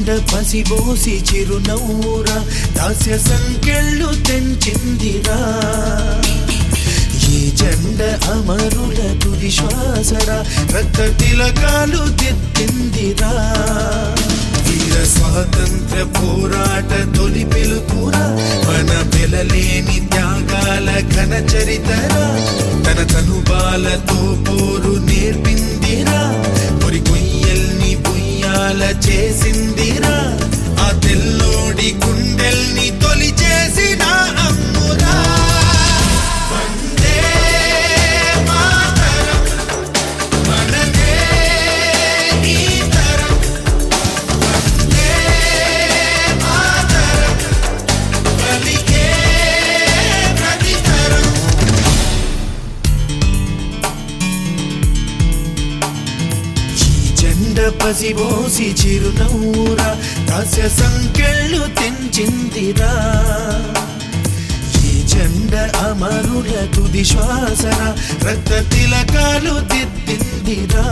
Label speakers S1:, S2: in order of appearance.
S1: జెండ పసిబోసి చిరునవ్వురా దాస్య సంకెళ్ళు తెంచిందిరా ఈ జెండ అమరుల తుది శ్వాసరా రక్త తిలకాలు దిద్దిందిరా వీర స్వాతంత్ర పోరాట తొలి పిలుపురా మన వెలలేని త్యాగాల ఘన చరితరా తన తనుబాలతో పోరు నేర్పిందిరా పొరి కొయ్యల్ని బుయ్యాల చేసిందిరా ఆ తెల్లోడి గుండెల్ని తొలి చేసిన అమ్మురా పసిబోసి చిరునవ్వురా దాస్య సంకెళ్ళు తెంచిందిరా ఈ జెండ అమరుల తుది శ్వాసరా రక్త తిలకాలు దిద్దిందిరా